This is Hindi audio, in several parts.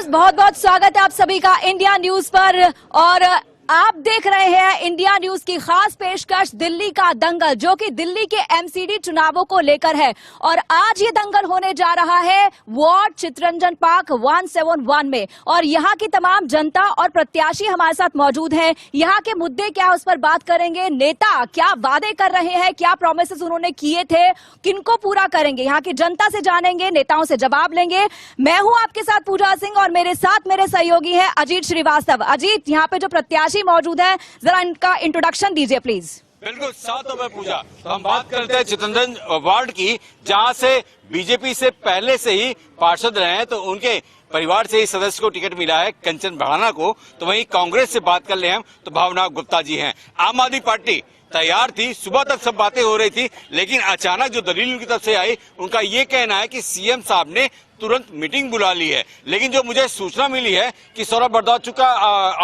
बहुत बहुत स्वागत है आप सभी का इंडिया न्यूज पर। और आप देख रहे हैं इंडिया न्यूज की खास पेशकश दिल्ली का दंगल, जो कि दिल्ली के एमसीडी चुनावों को लेकर है। और आज ये दंगल होने जा रहा है वार्ड चित्तरंजन पार्क 171 में। और यहाँ की तमाम जनता और प्रत्याशी हमारे साथ मौजूद हैं। यहाँ के मुद्दे क्या, उस पर बात करेंगे। नेता क्या वादे कर रहे हैं, क्या प्रॉमिसेस उन्होंने किए थे, किनको पूरा करेंगे, यहाँ की जनता से जानेंगे, नेताओं से जवाब लेंगे। मैं हूँ आपके साथ पूजा सिंह और मेरे साथ मेरे सहयोगी हैं अजीत श्रीवास्तव। अजीत, यहाँ पे जो प्रत्याशी मौजूद है, जरा इनका इंट्रोडक्शन दीजिए प्लीज। बिल्कुल, साथ में पूजा। तो हम बात करते हैं चित्तरंजन वार्ड की, जहां से बीजेपी से पहले से ही पार्षद रहे हैं, तो उनके परिवार से ही सदस्य को टिकट मिला है, कंचन भड़ाना को। तो वहीं कांग्रेस से बात कर ले हम, तो भावना गुप्ता जी हैं। आम आदमी पार्टी तैयार थी, सुबह तक सब बातें हो रही थी, लेकिन अचानक जो दलील उनकी तरफ से आई, उनका ये कहना है कि सीएम साहब ने तुरंत मीटिंग बुला ली है। लेकिन जो मुझे सूचना मिली है कि सौरभ भारद्वाज का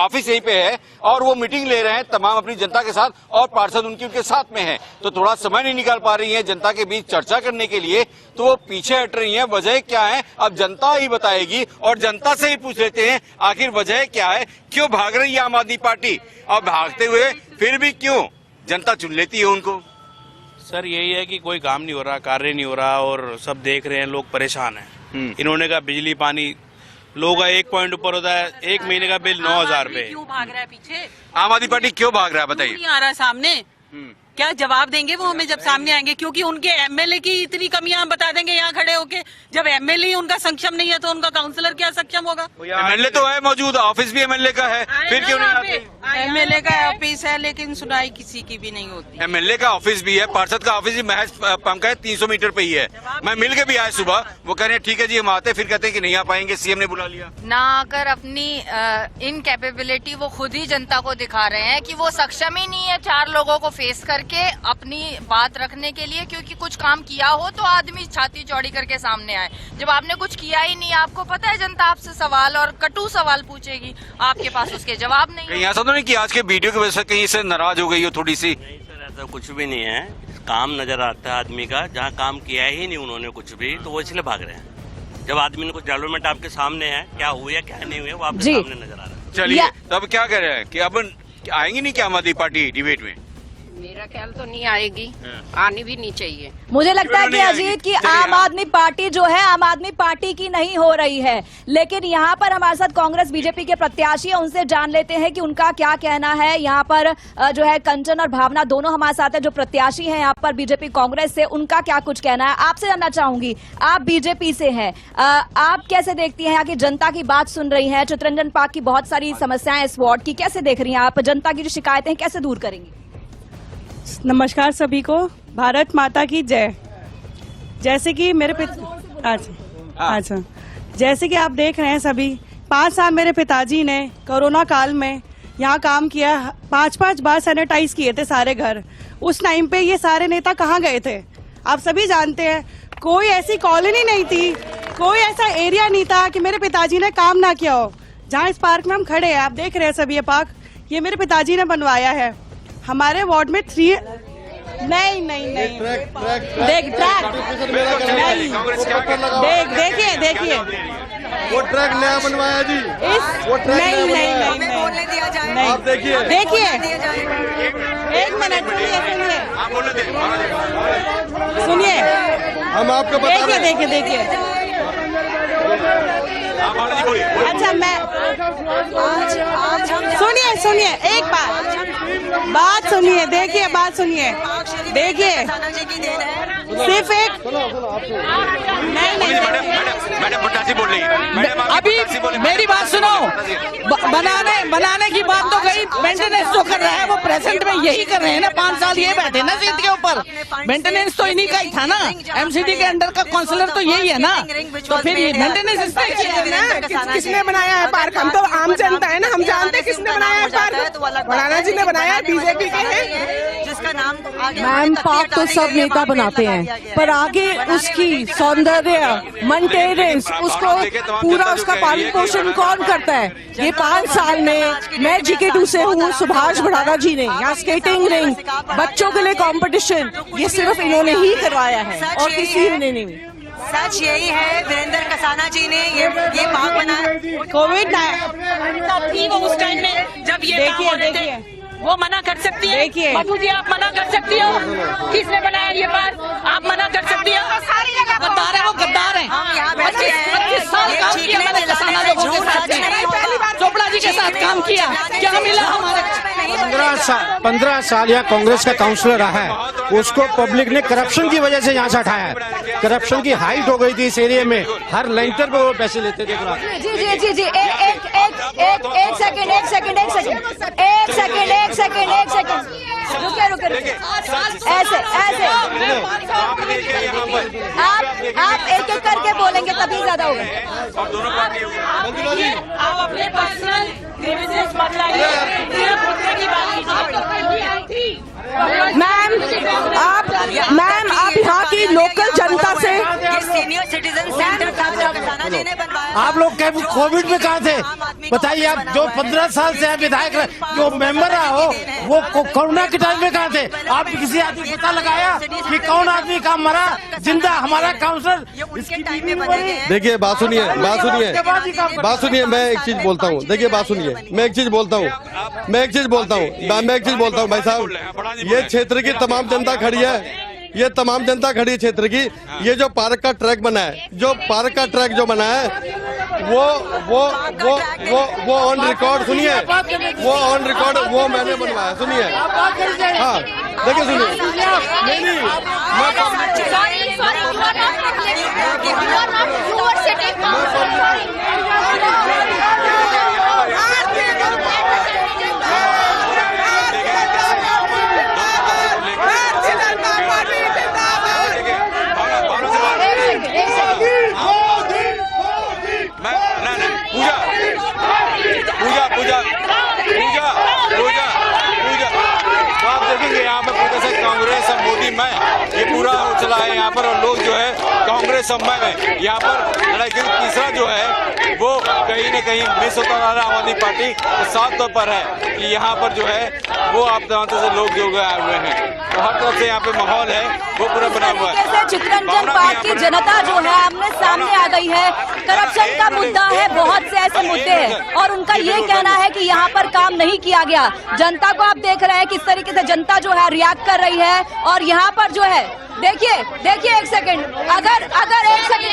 ऑफिस यहीं पे है और वो मीटिंग ले रहे हैं तमाम अपनी जनता के साथ, और पार्षद उनके साथ में है, तो थोड़ा समय नहीं निकाल पा रही है जनता के बीच चर्चा करने के लिए, तो वो पीछे हट रही है। वजह क्या है अब जनता ही बताएगी, और जनता से ही पूछ लेते हैं आखिर वजह क्या है, क्यों भाग रही है आम आदमी पार्टी, और भागते हुए फिर भी क्यों जनता चुन लेती है उनको। सर यही है कि कोई काम नहीं हो रहा, कार्य नहीं हो रहा, और सब देख रहे हैं, लोग परेशान हैं। इन्होंने कहा बिजली पानी लोगों का 1 पॉइंट ऊपर होता है, 1 महीने का बिल 9,000 रुपए। क्यों भाग रहा है पीछे? आम आदमी पार्टी क्यों भाग रहा है बताइए। नहीं आ रहा है सामने, क्या जवाब देंगे वो हमें जब सामने आएंगे? क्योंकि उनके एमएलए की इतनी कमियां हम बता देंगे यहाँ खड़े होके। जब एमएलए ही उनका सक्षम नहीं है तो उनका काउंसलर क्या सक्षम होगा? एमएलए तो है मौजूद, ऑफिस भी एमएलए का है, फिर क्यों नहीं आते? एमएलए का ऑफिस है लेकिन सुनाई किसी की भी नहीं होती। एमएलए का ऑफिस भी है, पार्षद का ऑफिस भी महज पंकज 300 मीटर पे ही है। मैं मिल के भी आया सुबह, वो कह रहे हैं ठीक है जी हम आते, फिर कहते हैं कि नहीं आ पाएंगे, सीएम ने बुला लिया। ना आकर अपनी इनकैपेबिलिटी वो खुद ही जनता को दिखा रहे हैं कि वो सक्षम ही नहीं है 4 लोगों को फेस करके अपनी बात रखने के लिए। क्योंकि कुछ काम किया हो तो आदमी छाती चौड़ी करके सामने आए। जब आपने कुछ किया ही नहीं, आपको पता है जनता आपसे सवाल और कटु सवाल पूछेगी, आपके पास उसके जवाब नहीं। ऐसा तो नहीं कि आज के वीडियो की वजह से कहीं से नाराज हो गई हो थोड़ी सी? नहीं सर, ऐसा कुछ भी नहीं है। काम नजर आता है आदमी का, जहाँ काम किया ही नहीं उन्होंने कुछ भी, तो वो इसलिए भाग रहे हैं। जब आदमी ने कुछ डेवलपमेंट आपके सामने है, क्या हुआ या क्या नहीं हुआ वो आपके सामने नजर आ रहा है। चलिए तब क्या कह रहे हैं कि अब आएंगी नहीं क्या आम आदमी पार्टी डिबेट में? मेरा ख्याल तो नहीं आएगी, आनी भी नहीं चाहिए। मुझे लगता है कि अजीत की आम आदमी पार्टी जो है आम आदमी पार्टी की नहीं हो रही है। लेकिन यहाँ पर हमारे साथ कांग्रेस बीजेपी के प्रत्याशी हैं, उनसे जान लेते हैं कि उनका क्या कहना है। यहाँ पर जो है कंचन और भावना दोनों हमारे साथ है, जो प्रत्याशी हैं यहाँ पर बीजेपी कांग्रेस से, उनका क्या कुछ कहना है। आपसे जानना चाहूंगी, आप बीजेपी से हैं, आप कैसे देखती हैं यहाँ की जनता की बात सुन रही है? चित्तरंजन पार्क की बहुत सारी समस्याएं इस वार्ड की, कैसे देख रही हैं आप? जनता की जो शिकायतें कैसे दूर करेंगी? नमस्कार सभी को, भारत माता की जय। जैसे कि मेरे अच्छा जैसे कि आप देख रहे हैं सभी, 5 साल मेरे पिताजी ने कोरोना काल में यहाँ काम किया, 5-5 बार सैनिटाइज किए थे सारे घर। उस टाइम पे ये सारे नेता कहाँ गए थे आप सभी जानते हैं। कोई ऐसी कॉलोनी नहीं थी, कोई ऐसा एरिया नहीं था कि मेरे पिताजी ने काम ना किया हो। जहाँ इस पार्क में हम खड़े हैं, आप देख रहे हैं सभी, ये पार्क ये मेरे पिताजी ने बनवाया है। हमारे वार्ड में 3 नहीं देख देखिए वो ट्रैक नया बनवाया जी। नहीं आप देखिए 1 मिनट सुनिए हम आपको बता रहे हैं। देखिए अच्छा मैं सुनिए एक बात सुनिए, बात सुनिए, सिर्फ एक मैडम प्रत्याशी बोल रही है। अभी मेरी बात सुनो, बनाने की बात तो गई, मेंटेनेंस तो कर रहा है वो, प्रेजेंट में यही कर रहे हैं ना। 5 साल ये बैठे ना सीट के ऊपर, मेंटेनेंस तो इन्हीं का ही था ना। एमसीडी के अंडर का काउंसलर तो यही है ना, तो फिर ये मेंटेनेंस किसने बनाया है पार्क? हम तो आम जनता है ना, हम जानते हैं किसने बनाया है पार्क। भड़ाना जी ने बनाया, बीजेपी के हैं। जिसका नाम मैम पार्क तो सब नेता बनाते हैं, पर आगे उसकी सौंदर्य मेंटेनेंस, उसको पूरा उसका पालन पोषण कौन करता है? ये 5 साल में मैं GK2 से हूँ, सुभाष भड़ाना जी ने यहाँ स्केटिंग रिंग, बच्चों के लिए कंपटीशन, ये सिर्फ इन्होंने ही करवाया है और किसी ने नहीं। सच यही है, वीरेंद्र कसाना जी ने ये पार्क बनाया। कोविड थी वो उस टाइम में जब ये काम हो रहे थे, वो मना कर सकती है। देखिए। मधु जी आप मना कर सकती हो, किसने बनाया ये पार्क, आप मना कर सकती हो। सारी जगह गद्दार है वो, गद्दार है। हम यहाँ बैठे हैं, 25 साल काम किया मैंने कसाना लोगों के साथ में, चोपड़ा जी के साथ काम किया, क्या मिला हमारे? 15 साल यहाँ कांग्रेस का काउंसलर रहा है, उसको पब्लिक ने करप्शन की वजह से यहाँ से हटाया है। करप्शन की हाइट हो गई थी इस एरिया में, हर लेंटर पे वो पैसे लेते थे। जी एक सेकंड रुके ऐसे आप एक एक करके बोलेंगे तभी ज्यादा होगा। आप अपने पर्सनल ग्रीवेंसेस बताइए, सिर्फ मुद्दे की बात कीजिए। मैम आप यहाँ की लोकल जनता से, ये सीनियर सिटीजन सेंटर था जो कसाना जी ने बनवाया। आप लोग कोविड में कहाँ थे बताइए? आप जो 15 साल से विधायक जो मेंबर रहा हो, वो कोरोना के टाइम में कहाँ थे? आप किसी आदमी पता लगाया कि कौन आदमी का मरा जिंदा? हमारा काउंसलर देखिए, बात सुनिए, मैं एक चीज बोलता हूँ। देखिए बात सुनिए, मैं एक चीज बोलता हूँ भाई साहब, ये क्षेत्र की तमाम जनता खड़ी है, ये तमाम जनता खड़ी है क्षेत्र की। ये जो पार्क का ट्रैक बना है, जो बना है वो ऑन रिकॉर्ड, सुनिए, वो ऑन रिकॉर्ड वो मैंने बनवाया, सुनिए। हाँ देखिए, सुनिए, तो आप देखेंगे यहाँ पर पूरे से कांग्रेस और मोदी मैं ये पूरा चला है यहाँ पर, और लोग जो है कांग्रेस और मैं में यहाँ पर लड़ाई। तीसरा जो है वो कहीं न कहीं मिस होता जा रहा है। आम आदमी पार्टी तो साफ तौर पर है कि यहाँ पर जो है वो आप तरह से लोग जो आए हुए हैं, तो हर तरफ से यहाँ पे माहौल है वो पूरा बना हुआ है। चितरंजन पार्क की जनता जो है आमने सामने आ गई है। करप्शन का मुद्दा है, बहुत से ऐसे मुद्दे हैं और उनका ये कहना है कि यहाँ पर काम नहीं किया गया। जनता को आप देख रहे हैं किस तरीके से जनता जो है रिएक्ट कर रही है। और यहाँ पर जो है देखिए एक सेकंड, अगर एक सेकंड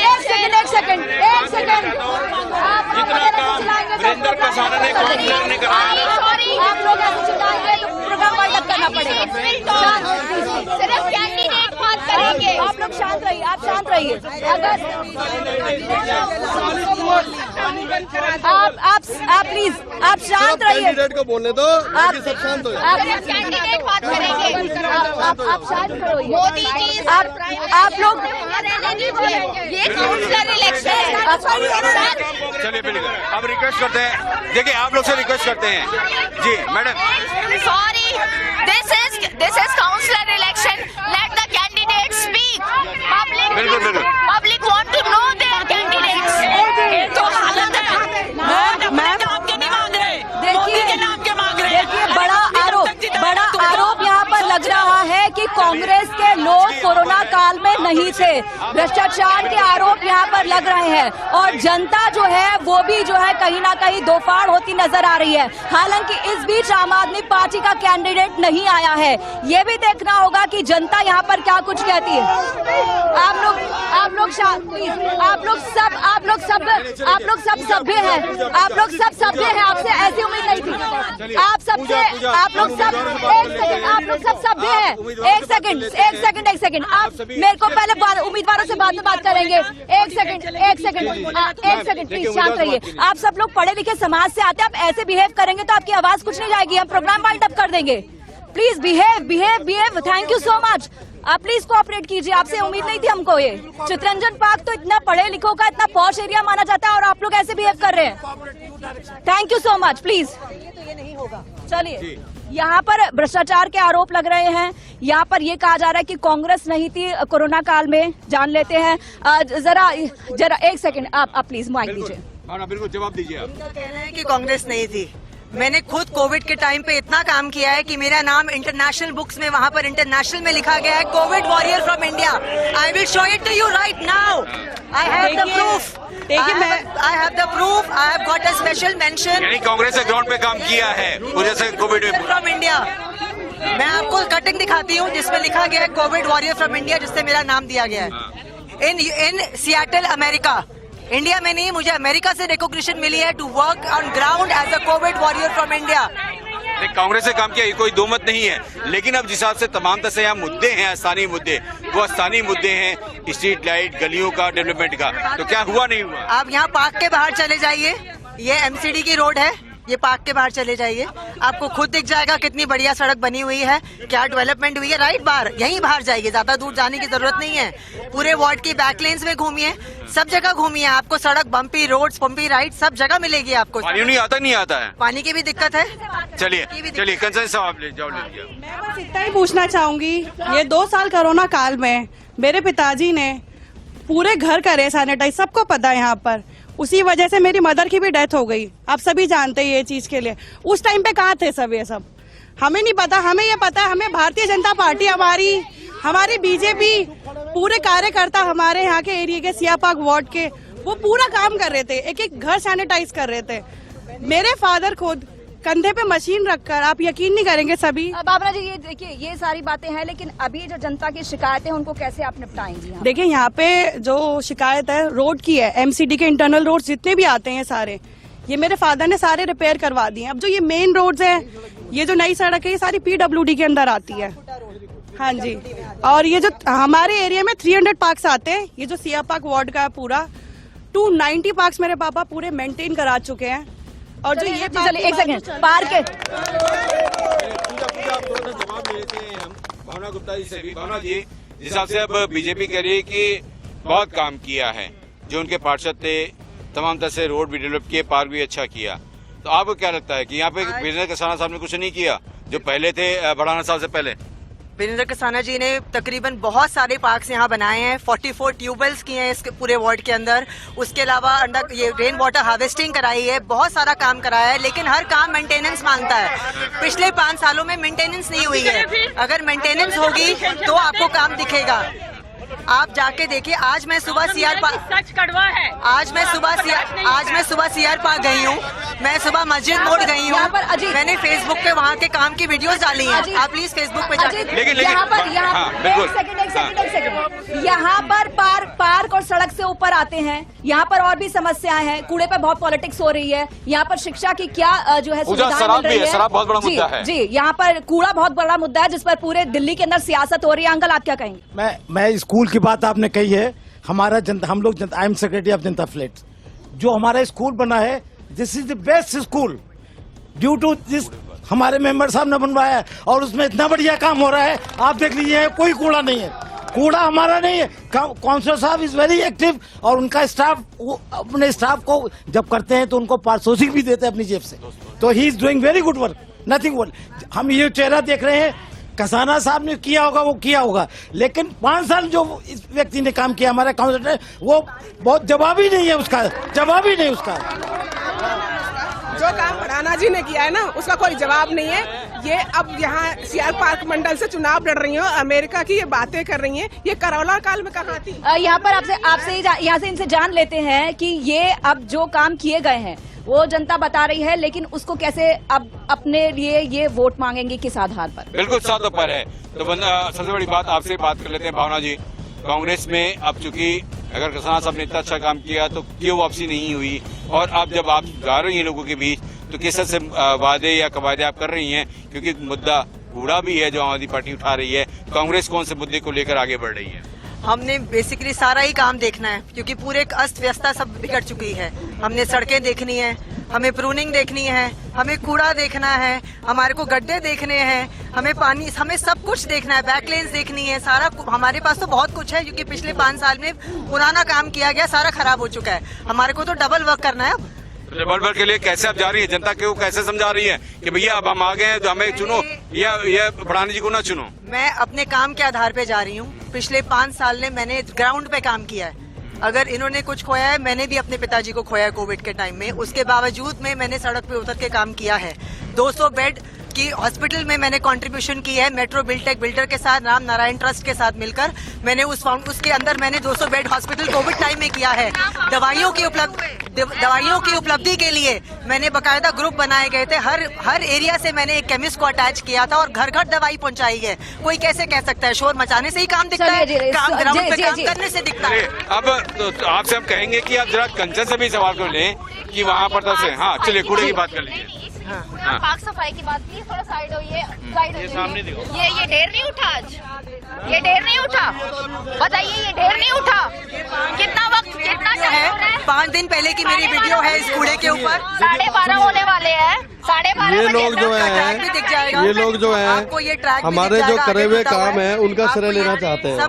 वीरेंद्र कसाना ने काउंसलर ने कहा, आप लोग ऐसे चिल्लाएंगे तो प्रोग्राम वाइंड करना पड़ेगा। सिर्फ कैंडिडेट बात करेंगे। आप लोग शांत रहिए, आप शांत रहिए। अगर आप प्लीज आप शांत रहिए, कैंडिडेट को बोलने दो, आप सब शांत हो सिर्फ कैंडिडेट बात करेंगे। आप शांत करो। मोदी जी आप लोग ये काउंसलर इलेक्शन है। चलिए बिल्कुल अब रिक्वेस्ट करते हैं, देखिए आप लोग से रिक्वेस्ट करते हैं जी madam. Sorry, this is councillor election, let the candidate speak. बिल्कुल public want to know their candidates. ये तो हालत है, मैम नाम के नहीं मांग रहे, मोदी के नाम के मांग रहे हैं। देखिए बड़ा आरोप यहाँ पर लग रहा है कि कांग्रेस के लोग कोरोना काल में नहीं थे। भ्रष्टाचार के आरोप यहाँ पर लग रहे हैं और जनता जो है वो भी जो है कहीं ना कहीं दोफाड़ होती नजर आ रही है। हालांकि इस बीच आम आदमी पार्टी का कैंडिडेट नहीं आया है। ये भी देखना होगा कि जनता यहाँ पर क्या कुछ कहती है। आप लोग सब सभ्य हैं। आपसे ऐसी उम्मीद नहीं थी। आप लोग सब सभ्य हैं। एक सेकंड आप मेरे को पहले उम्मीदवारों से बाद में बात करेंगे। एक सेकंड प्लीज शांत रहिए। आप सब लोग पढ़े लिखे समाज से आते हैं, आप ऐसे बिहेव करेंगे तो आपकी आवाज कुछ नहीं जाएगी। हम प्रोग्राम वाइंड अप कर देंगे। Please behave. Thank you so much. आप प्लीज कोऑपरेट कीजिए, आपसे उम्मीद नहीं थी हमको। ये चितरंजन पार्क तो इतना पढ़े लिखों का इतना पॉश एरिया माना जाता है और आप लोग ऐसे बिहेव कर रहे हैं। Thank you so much. Please चलिए, यहाँ पर भ्रष्टाचार के आरोप लग रहे हैं। यहाँ पर ये कहा जा रहा है कि कांग्रेस नहीं थी कोरोना काल में। जान लेते हैं जरा एक सेकंड, आप प्लीज माइक दीजिए। बिल्कुल जवाब दीजिए आप। कहना है कि कांग्रेस नहीं थी, मैंने खुद कोविड के टाइम पे इतना काम किया है कि मेरा नाम इंटरनेशनल बुक्स में वहाँ पर इंटरनेशनल में लिखा गया है, covid warrior from India. I will show it to you right now. I have the proof. देखिए I have the proof. I have got a special mention. यानी कांग्रेस ने ग्राउंड पे काम किया है वजह से कोविड में। From India. मैं आपको कटिंग दिखाती हूँ जिसमें लिखा गया है कोविड वॉरियर फ्रॉम इंडिया, जिससे मेरा नाम दिया गया है। इन सियाटल अमेरिका, इंडिया में नहीं, मुझे अमेरिका से रिकॉग्निशन मिली है to work on ground as a covid warrior from India. Congress ने काम किया, ये कोई दो मत नहीं है, लेकिन अब जिस हिसाब से तमाम तरह से यहाँ मुद्दे हैं, स्थानीय मुद्दे, वो स्थानीय मुद्दे हैं स्ट्रीट लाइट, गलियों का डेवलपमेंट का, तो क्या हुआ नहीं हुआ? आप यहाँ पार्क के बाहर चले जाइए, ये एमसीडी की रोड है, ये पार्क के बाहर चले जाइए, आपको खुद दिख जाएगा कितनी बढ़िया सड़क बनी हुई है, क्या डेवलपमेंट हुई है। राइट बाहर, यहीं बाहर जाइए, ज्यादा दूर जाने की जरूरत नहीं है। पूरे वार्ड की बैक लेन्स में घूमिए, सब जगह घूमिए, आपको सड़क, बम्पी रोड्स, बम्पी राइड, सब जगह मिलेगी आपको। पानी नहीं आता है, पानी की भी दिक्कत है। चलिए कंसर्न साहब ले जाओ, ले लिया। मैं बस इतना ही पूछना चाहूंगी, ये 2 साल कोरोना काल में मेरे पिताजी ने पूरे घर करे सैनिटाइज, सबको पता है यहाँ पर, उसी वजह से मेरी मदर की भी डेथ हो गई। आप सभी जानते हैं ये चीज के लिए। उस टाइम पे कहाँ थे सब ये सब? हमें नहीं पता, हमें ये पता है, हमें भारतीय जनता पार्टी, हमारी बीजेपी, पूरे कार्यकर्ता हमारे यहाँ के एरिया के सियापाक वार्ड के, वो पूरा काम कर रहे थे, एक एक घर सैनिटाइज कर रहे थे। मेरे फादर खुद कंधे पे मशीन रखकर, आप यकीन नहीं करेंगे सभी। बाबरा जी, ये देखिए, ये सारी बातें हैं, लेकिन अभी जो जनता की शिकायतें हैं उनको कैसे आप निपटाएंगी? देखिए, यहाँ पे जो शिकायत है रोड की है, एमसीडी के इंटरनल रोड जितने भी आते हैं सारे, ये मेरे फादर ने सारे रिपेयर करवा दिए। अब जो ये मेन रोड्स है, ये जो नई सड़क है, ये सारी पीडब्ल्यूडी के अंदर आती है। हाँ जी, और ये जो हमारे एरिया में 300 पार्क्स आते हैं, ये जो सिया पार्क वार्ड का है पूरा, 290 पार्क्स मेरे पापा पूरे मेंटेन करा चुके हैं। और जो ये चलिए एक सेकंड, पार्क के जवाब लेते हैं हम भावना गुप्ता जी से भी। भावना जी, जिस हिसाब से अब बीजेपी कह रही है कि बहुत काम किया है, जो उनके पार्षद थे, तमाम तरह से रोड भी डेवलप किए, पार्क भी अच्छा किया, तो आपको क्या लगता है कि यहाँ पे वीरेंद्र कसाना साहब ने कुछ नहीं किया जो पहले थे बढ़ाना साहब से पहले? वीरेंद्र कसाना जी ने तकरीबन बहुत सारे पार्क्स यहाँ बनाए हैं, 44 ट्यूबवेल्स किए हैं इस पूरे वार्ड के अंदर। उसके अलावा ये रेन वाटर हार्वेस्टिंग कराई है, बहुत सारा काम कराया है, लेकिन हर काम मेंटेनेंस मांगता है। पिछले 5 सालों में मेंटेनेंस नहीं हुई है। अगर मेंटेनेंस होगी तो आपको काम दिखेगा। आप जाके देखिए, आज मैं सुबह सीआर पार्क, सच कड़वा है। आज मैं सुबह सीआर पार्क गई हूँ, मैं सुबह मस्जिद मोड़ गई हूँ, मैंने फेसबुक पे वहाँ के काम की वीडियोस डाली हैं। आप प्लीज फेसबुक पे जाके यहाँ पर यहाँ पर पार्क और सड़क से ऊपर आते हैं, यहाँ पर और भी समस्याएं हैं, कूड़े पर बहुत पॉलिटिक्स हो रही है, यहाँ पर शिक्षा की क्या जो है शराब भी है, शराब बहुत बड़ा मुद्दा है जी, यहाँ पर कूड़ा बहुत बड़ा मुद्दा है, जिस पर पूरे दिल्ली के अंदर सियासत हो रही है। अंकल, आप क्या कहेंगे? मैं स्कूल की बात आपने कही है, हमारा जनता, हम लोग जनता, I am secretary of Janata flat, जो हमारा स्कूल बना है, this is the best school due to this, हमारे मेंबर साहब ने बनवाया है, और उसमें इतना बढ़िया काम हो रहा है। आप देख लीजिए, कोई कूड़ा नहीं है, कूड़ा हमारा नहीं है। काउंसलर साहब इज वेरी एक्टिव, और उनका स्टाफ, अपने स्टाफ को जब करते हैं तो उनको पारितोषिक भी देते हैं अपनी जेब से, तो he is doing very good work, nothing work. हम ये चेहरा देख रहे हैं, कसाना साहब ने किया होगा, वो किया होगा, लेकिन 5 साल जो इस व्यक्ति ने काम किया हमारे काउंसिलर ने, वो बहुत जवाबी नहीं है उसका, जवाबी नहीं उसका। जो काम भड़ाना जी ने किया है ना, उसका कोई जवाब नहीं है। ये अब यहाँ सीआर पार्क मंडल से चुनाव लड़ रही हो, अमेरिका की ये बातें कर रही हैं, ये करोना काल में कहाँ थी? यहाँ पर आपसे यहाँ से इनसे जान लेते हैं कि ये अब जो काम किए गए हैं वो जनता बता रही है, लेकिन उसको कैसे अब अपने लिए ये वोट मांगेंगे, किस आधार पर? बिल्कुल सातों पर है। तो सबसे बड़ी बात आपसे बात कर लेते हैं भावना जी, कांग्रेस में अब चूंकि अगर कसाना साहब ने इतना अच्छा काम किया तो क्यों वापसी नहीं हुई, और अब जब आप जा रही हैं लोगों के बीच, तो किस तरह से वादे या कवायदे आप कर रही हैं? क्योंकि मुद्दा कूड़ा भी है जो आम आदमी पार्टी उठा रही है, कांग्रेस कौन से मुद्दे को लेकर आगे बढ़ रही है? हमने बेसिकली सारा ही काम देखना है, क्योंकि पूरे अस्त व्यवस्था सब बिगड़ चुकी है। हमने सड़कें देखनी है, हमें प्रूनिंग देखनी है, हमें कूड़ा देखना है, हमारे को गड्ढे देखने हैं, हमें पानी, हमें सब कुछ देखना है, बैकलेन्स देखनी है, सारा हमारे पास तो बहुत कुछ है, क्योंकि पिछले 5 साल में पुराना काम किया गया, सारा खराब हो चुका है। हमारे को तो डबल वर्क करना है। अब डबल वर्क के लिए कैसे आप जा रही है? जनता को कैसे समझा रही है कि भैया अब हम आ गए हैं तो हमें चुनो, या भड़ानी जी को ना चुनो? मैं अपने काम के आधार पे जा रही हूँ। पिछले 5 साल में मैंने ग्राउंड पे काम किया है, अगर इन्होंने कुछ खोया है, मैंने भी अपने पिताजी को खोया है कोविड के टाइम में, उसके बावजूद में मैंने सड़क पे उतर के काम किया है। 200 बेड की हॉस्पिटल में मैंने कंट्रीब्यूशन की है, मेट्रो बिल्टेक बिल्डर के साथ, राम नारायण ट्रस्ट के साथ मिलकर मैंने उसके अंदर मैंने 200 बेड हॉस्पिटल कोविड टाइम में किया है। दवाइयों की उपलब्धि के लिए मैंने बकायदा ग्रुप बनाए गए थे, हर एरिया से मैंने एक केमिस्ट को अटैच किया था और घर घर दवाई पहुंचाई है। कोई कैसे कह सकता है शोर मचाने से ही काम दिखता है, काम ग्राउंड पे काम करने से दिखता है। अब तो आपसे हम कहेंगे कि आप जरा कंचन से भी सवाल कर लें कि वहाँ पर से, हाँ चलिए कूड़े की बात कर लीजिए। हाँ। पाक सफाई की बात प्लीज थोड़ा साइड हो, ये सामने देखो। ये ढेर नहीं उठा आज, ये ढेर नहीं उठा, बताइए ये ढेर नहीं उठा, कितना वक्त कितना टाइम हो रहा है? 5 दिन पहले की मेरी वीडियो है इस कूड़े के ऊपर। 12:30 होने वाले हैं, 12:30 ये लोग जो है, ये लोग जो है हमारे जो करे हुए काम है उनका श्रेय लेना चाहते हैं।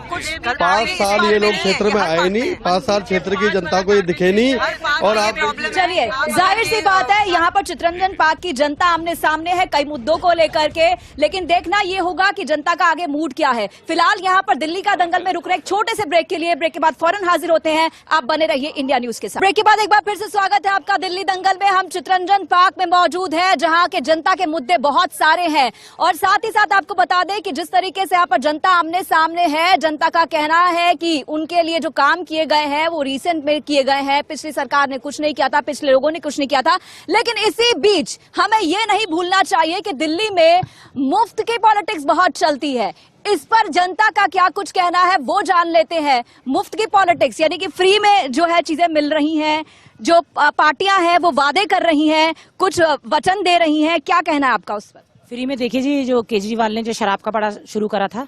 5 साल ये लोग क्षेत्र में आए नहीं, 5 साल क्षेत्र की जनता को ये दिखे नहीं। और आप चलिए, जाहिर सी बात है यहाँ पर चितरंजन पार्क की जनता आमने सामने है कई मुद्दों को लेकर के, लेकिन देखना ये होगा कि जनता का आगे मूड क्या है। फिलहाल यहाँ पर दिल्ली का दंगल में रुक रहे एक छोटे से ब्रेक के लिए, ब्रेक के बाद फौरन हाजिर होते हैं। आप बने रहिए इंडिया न्यूज के साथ। ब्रेक के बाद एक बार फिर से स्वागत है आपका दिल्ली दंगल में। हम चितरंजन पार्क में मौजूद है जहाँ के जनता के मुद्दे बहुत सारे हैं और साथ ही साथ आपको बता दें कि जिस तरीके से यहाँ पर जनता आमने सामने है, जनता का कहना है कि उनके लिए जो काम किए गए हैं वो रिसेंट में किए गए हैं, पिछली सरकार ने कुछ नहीं किया था, पिछले लोगों ने कुछ नहीं किया था। लेकिन इसी बीच हमें ये नहीं भूलना चाहिए कि दिल्ली में मुफ्त की पॉलिटिक्स बहुत चलती है। इस पर जनता का क्या कुछ कहना है वो जान लेते हैं। मुफ्त की पॉलिटिक्स यानी कि फ्री में जो है चीजें मिल रही हैं, जो पार्टियां हैं वो वादे कर रही हैं, कुछ वचन दे रही हैं, क्या कहना है आपका उस पर? फ्री में देखिए जी, जो केजरीवाल ने जो शराब का बड़ा शुरू करा था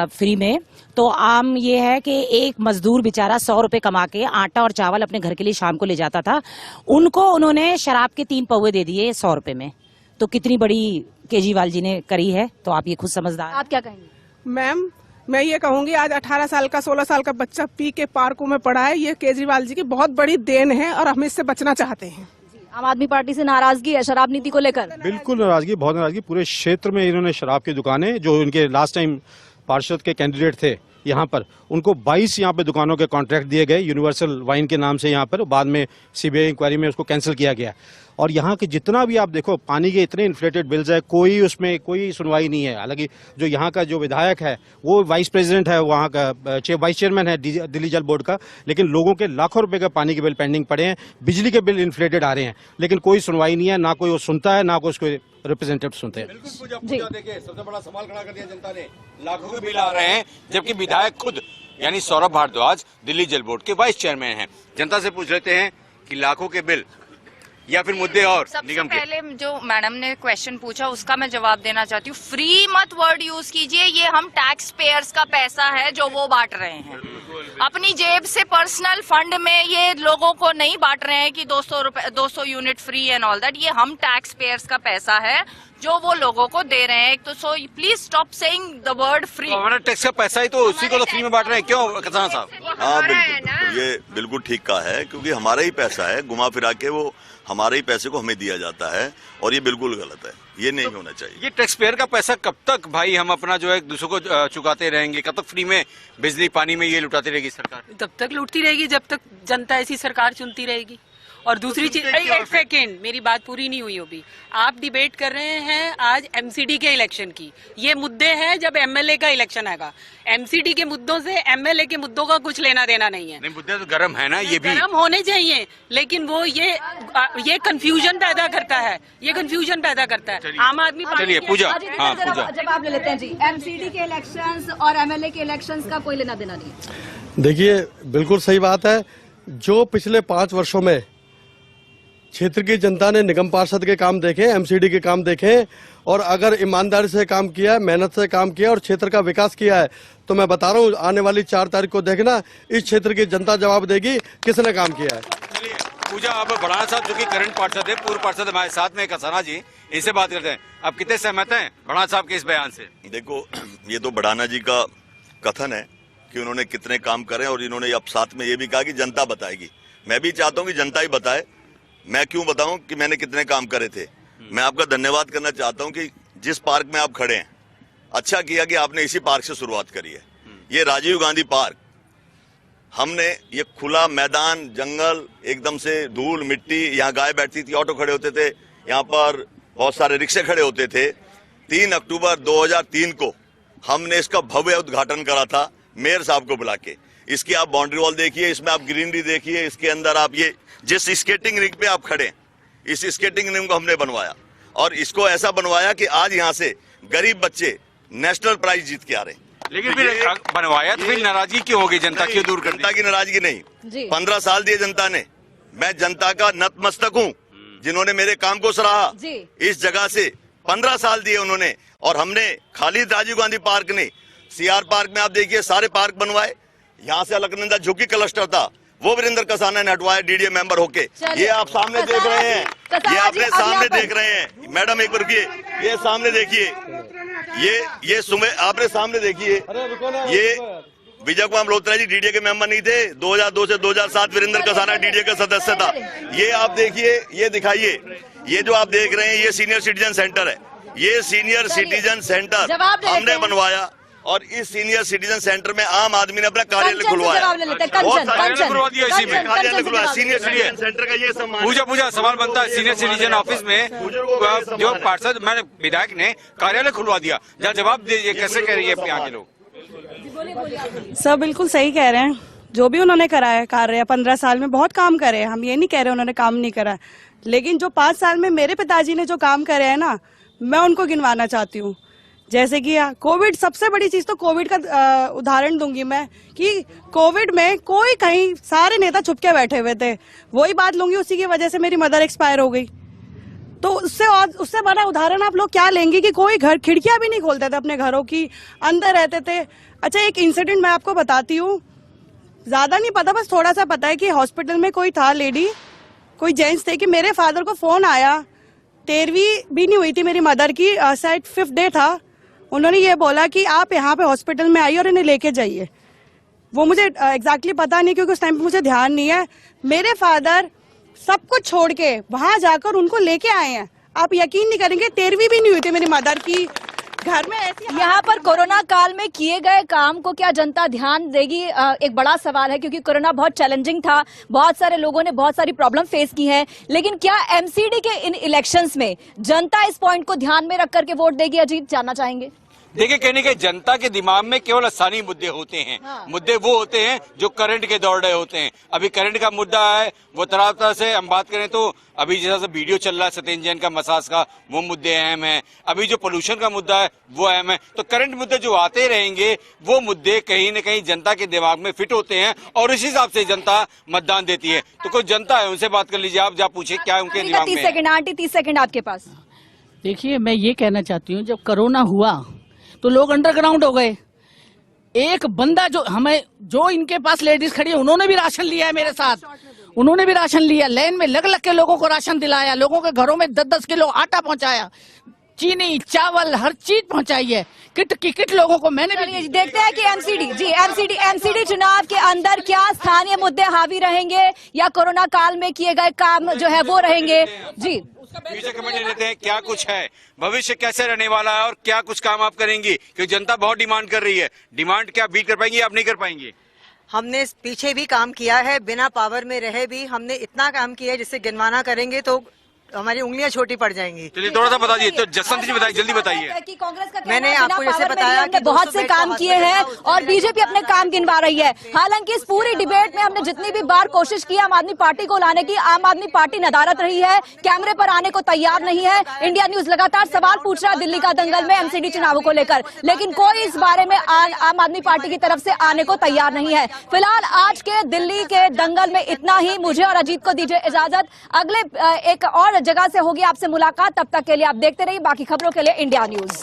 फ्री में, तो आम ये है कि एक मजदूर बेचारा 100 रुपए कमा के आटा और चावल अपने घर के लिए शाम को ले जाता था, उनको उन्होंने शराब के 3 पौवे दे दिए 100 रुपए में। तो कितनी बड़ी केजरीवाल जी ने करी है, तो आप ये खुद समझदार। आप क्या कहेंगे? मैम मैं ये कहूंगी, आज 18 साल का 16 साल का बच्चा पी के पार्कों में पड़ा है, ये केजरीवाल जी की बहुत बड़ी देन है और हम इससे बचना चाहते हैं। आम आदमी पार्टी से नाराजगी है शराब नीति को लेकर? बिल्कुल नाराजगी, बहुत नाराजगी। पूरे क्षेत्र में इन्होंने शराब की दुकानें, जो इनके लास्ट टाइम पार्षद के कैंडिडेट थे यहाँ पर, उनको 22 यहाँ पे दुकानों के कॉन्ट्रैक्ट दिए गए यूनिवर्सल वाइन के नाम से यहाँ पर। बाद में सीबीआई इंक्वायरी में उसको कैंसिल किया गया। और यहाँ के जितना भी आप देखो पानी के इतने इन्फ्लेटेड बिल्स है, कोई उसमें कोई सुनवाई नहीं है। हालांकि जो यहाँ का जो विधायक है वो वाइस प्रेसिडेंट है, वहाँ का वाइस चेयरमैन है दिल्ली जल बोर्ड का, लेकिन लोगों के लाखों रुपए का पानी के बिल पेंडिंग पड़े हैं, बिजली के बिल इन्फ्लेटेड आ रहे हैं, लेकिन कोई सुनवाई नहीं है, ना कोई वो सुनता है, ना कोई उसको रिप्रेजेंटेटिव सुनते हैं। पूजा देखिए, सबसे बड़ा सवाल खड़ा कर दिया जनता ने, लाखों के बिल आ रहे हैं, जबकि विधायक खुद यानी सौरभ भारद्वाज दिल्ली जल बोर्ड के वाइस चेयरमैन हैं। जनता से पूछ लेते हैं कि लाखों के बिल या फिर मुद्दे और निगम के। पहले जो मैडम ने क्वेश्चन पूछा उसका मैं जवाब देना चाहती हूँ। फ्री मत वर्ड यूज कीजिए, ये हम टैक्स पेयर्स का पैसा है जो वो बांट रहे हैं अपनी जेब से, पर्सनल फंड में। ये लोगों को नहीं बांट रहे हैं कि 200 unit free and all that. ये हम टैक्स पेयर्स का पैसा है जो वो लोगों को दे रहे हैं। तो so please stop saying the word free. हमारा टैक्स का पैसा ही तो उसी को तो फ्री में बांट रहे हैं, क्यों खजाना साहब? हाँ बिल्कुल, ये बिल्कुल ठीक कहा है, क्योंकि हमारा ही पैसा है, घुमा फिरा के वो हमारे ही पैसे को हमें दिया जाता है और ये बिल्कुल गलत है, ये नहीं होना चाहिए। ये टैक्स पेयर का पैसा कब तक भाई हम अपना जो है दूसरों को चुकाते रहेंगे? कब तक फ्री में बिजली पानी में ये लुटाती रहेगी सरकार? तब तक लूटती रहेगी जब तक जनता ऐसी सरकार चुनती रहेगी। और दूसरी चीज, एक सेकेंड, मेरी बात पूरी नहीं हुई अभी। आप डिबेट कर रहे हैं आज एमसीडी के इलेक्शन की, ये मुद्दे हैं जब एमएलए का इलेक्शन आएगा। एमसीडी के मुद्दों से एमएलए के मुद्दों का कुछ लेना देना नहीं है। नहीं, मुद्दे तो गर्म है ना, ये भी गर्म होने चाहिए, लेकिन वो ये कंफ्यूजन पैदा करता है, ये कंफ्यूजन पैदा करता है। आम आदमी पार्टी। चलिए पूजा, हाँ पूजा, जवाब ले लेते हैं जी। एमसीडी के इलेक्शंस और एमएलए के इलेक्शंस का कोई लेना देना नहीं। देखिए, बिल्कुल सही बात है। जो पिछले 5 वर्षों में क्षेत्र की जनता ने निगम पार्षद के काम देखे, एमसीडी के काम देखे, और अगर ईमानदारी से काम किया है, मेहनत से काम किया और क्षेत्र का विकास किया है, तो मैं बता रहा हूँ आने वाली 4 तारीख को देखना, इस क्षेत्र की जनता जवाब देगी किसने काम किया है। पूजा, आप बढ़ाना साहब जो कि करंट पार्षद है, पूर्व पार्षद हमारे साथ में कसाना जी, इनसे बात करते हैं। आप कितने सहमत हैं बढ़ाना साहब के इस बयान से? देखो, ये तो बढ़ाना जी का कथन है कि उन्होंने कितने काम करे, और इन्होंने अब साथ में ये भी कहा कि जनता बताएगी। मैं भी चाहता हूँ कि जनता ही बताए, मैं क्यों बताऊं कि मैंने कितने काम करे थे। मैं आपका धन्यवाद करना चाहता हूं कि जिस पार्क में आप खड़े हैं, अच्छा किया कि आपने इसी पार्क से शुरुआत करी है। ये राजीव गांधी पार्क हमने ये खुला मैदान, जंगल, एकदम से धूल मिट्टी, यहाँ गाय बैठती थी, ऑटो खड़े होते थे, यहाँ पर बहुत सारे रिक्शे खड़े होते थे। 3 अक्टूबर 2003 को हमने इसका भव्य उद्घाटन करा था मेयर साहब को बुला के। इसकी आप बाउंड्री वॉल देखिए, इसमें आप ग्रीनरी देखिए, इसके अंदर आप ये जिस स्केटिंग रिंग पे आप खड़े, इस स्केटिंग रिंग को हमने बनवाया और इसको ऐसा बनवाया कि आज यहाँ से गरीब बच्चे नेशनल प्राइज जीत के आ रहे हैं। लेकिन फिर बनवाया तो फिर नाराजगी क्यों होगी? जनता क्यों दूर कर दी? जनता की नाराजगी नहीं, 15 साल दिए जनता ने। मैं जनता का नतमस्तक हूँ, जिन्होंने मेरे काम को सराहा। इस जगह से 15 साल दिए उन्होंने और हमने खाली राजीव गांधी पार्क नहीं, सीआर पार्क में आप देखिए सारे पार्क बनवाए। यहाँ से अलकनंदा झुग्गी क्लस्टर था, वो वीरेंद्र कसाना ने हटवाया डीडीए मेंबर होके। ये आप सामने देख रहे हैं, ये आपने सामने देख रहे हैं। मैडम एक बार रुकिए, ये सामने देखिए, ये सुबह आपने सामने देखिए, ये विजय कुमार मल्होत्रा जी डीडीए के मेंबर नहीं थे। 2002 से 2007 वीरेंद्र कसाना डीडीए का सदस्य था। ये आप देखिए, ये दिखाइए, ये जो आप देख रहे हैं ये सीनियर सिटीजन सेंटर है। ये सीनियर सिटीजन सेंटर हमने बनवाया और इस सीनियर सिटीजन सेंटर में आम आदमी ने अपना कार्यालय खुलवाया। सीनियर सिटीजन सेंटर का ये सम्मान। पूजा सवाल बनता है, सीनियर सिटीजन ऑफिस में जो पार्षद मैंने विधायक ने कार्यालय खुलवा दिया, जहाँ जवाब दीजिए कैसे कह रही है यहाँ के लोग? सब बिल्कुल सही कह रहे हैं, जो भी उन्होंने करा है कार्य 15 साल में बहुत काम करे हैं। हम ये नहीं कह रहे उन्होंने काम नहीं करा, लेकिन जो 5 साल में मेरे पिताजी ने जो काम करे हैं ना, मैं उनको गिनवाना चाहती हूँ। जैसे कि कोविड, सबसे बड़ी चीज तो कोविड का उदाहरण दूंगी मैं कि कोविड में कोई कहीं, सारे नेता छुपके बैठे हुए थे। वही बात लूंगी, उसी की वजह से मेरी मदर एक्सपायर हो गई। तो उससे बड़ा उदाहरण आप लोग क्या लेंगे कि कोई घर खिड़कियां भी नहीं खोलते थे अपने घरों की, अंदर रहते थे। अच्छा, एक इंसिडेंट मैं आपको बताती हूँ, ज्यादा नहीं पता, बस थोड़ा सा पता है कि हॉस्पिटल में कोई था लेडी, कोई जेंट्स थे कि मेरे फादर को फोन आया, 13वीं भी नहीं हुई थी मेरी मदर की, शायद 5th डे था। उन्होंने ये बोला कि आप यहाँ पे हॉस्पिटल में आइए और इन्हें लेके जाइए। वो मुझे एग्जैक्टली पता नहीं क्योंकि उस टाइम पे मुझे ध्यान नहीं है। मेरे फादर सब कुछ छोड़ के वहां जाकर उनको लेके आए हैं। आप यकीन नहीं करेंगे, 13वीं भी नहीं हुई थी मेरी मदर की, घर में ऐसी। यहाँ पर कोरोना काल में किए गए काम को क्या जनता ध्यान देगी? एक बड़ा सवाल है, क्योंकि कोरोना बहुत चैलेंजिंग था, बहुत सारे लोगों ने बहुत सारी प्रॉब्लम फेस की है। लेकिन क्या एमसीडी के इन इलेक्शंस में जनता इस पॉइंट को ध्यान में रख करके वोट देगी? अजीत, जानना चाहेंगे। देखिए, कहने के जनता के दिमाग में केवल स्थानीय मुद्दे होते हैं। मुद्दे वो होते हैं जो करंट के दौड़ रहे होते हैं। अभी करंट का मुद्दा है, वो तरह से हम बात करें तो अभी जैसा वीडियो चल रहा है सत्येंद्र जैन का मसाज का, वो मुद्दे अहम है। अभी जो पोल्यूशन का मुद्दा है वो अहम है। तो करंट मुद्दे जो आते रहेंगे, वो मुद्दे कहीं न कहीं जनता के दिमाग में फिट होते हैं और इस हिसाब से जनता मतदान देती है। तो कोई जनता है, उनसे बात कर लीजिए, आप जा पूछे क्या उनके दिमाग में। 30 सेकंड आंटी, 30 सेकंड आपके पास। देखिए, मैं ये कहना चाहती हूँ, जब कोरोना हुआ तो लोग अंडरग्राउंड हो गए। एक बंदा जो इनके पास लेडीज खड़ी है, उन्होंने भी राशन लिया है मेरे साथ, उन्होंने भी राशन लिया, लाइन में लग के लोगों को राशन दिलाया, लोगों के घरों में 10-10 किलो आटा पहुंचाया, चीनी, चावल, हर चीज पहुंचाई है। किट लोगों को मैंने भी। देखते हैं कि एमसीडी चुनाव के अंदर क्या स्थानीय मुद्दे हावी रहेंगे या कोरोना काल में किए गए काम जो है वो रहेंगे। जी, फ्यूचर कमेटी लेते हैं, क्या कुछ है, भविष्य कैसे रहने वाला है और क्या कुछ काम आप करेंगी? क्योंकि जनता बहुत डिमांड कर रही है। डिमांड क्या बीट कर पाएंगी, आप नहीं कर पाएंगी? हमने पीछे भी काम किया है, बिना पावर में रहे भी हमने इतना काम किया है जिससे गिनवाना करेंगे तो हमारी उंगलियां छोटी पड़ जाएंगी। चलिए थोड़ा सा बता दीजिए, तो जसवंत जी बताइए, जल्दी बताइए। कि कांग्रेस का मैंने आपको जैसे बताया कि बहुत से काम किए हैं और बीजेपी अपने काम गिनवा रही है। हालांकि इस पूरी डिबेट में हमने जितनी भी बार कोशिश की आम आदमी पार्टी को लाने की, आम आदमी पार्टी नदारत रही है, कैमरे पर आने को तैयार नहीं है। इंडिया न्यूज लगातार सवाल पूछ रहा है दिल्ली का दंगल में एमसीडी चुनावों को लेकर, लेकिन कोई इस बारे में आम आदमी पार्टी की तरफ से आने को तैयार नहीं है। फिलहाल आज के दिल्ली के दंगल में इतना ही। मुझे और अजीत को दीजिए इजाजत, अगले एक और जगह से होगी आपसे मुलाकात। तब तक के लिए आप देखते रहिए बाकी खबरों के लिए इंडिया न्यूज।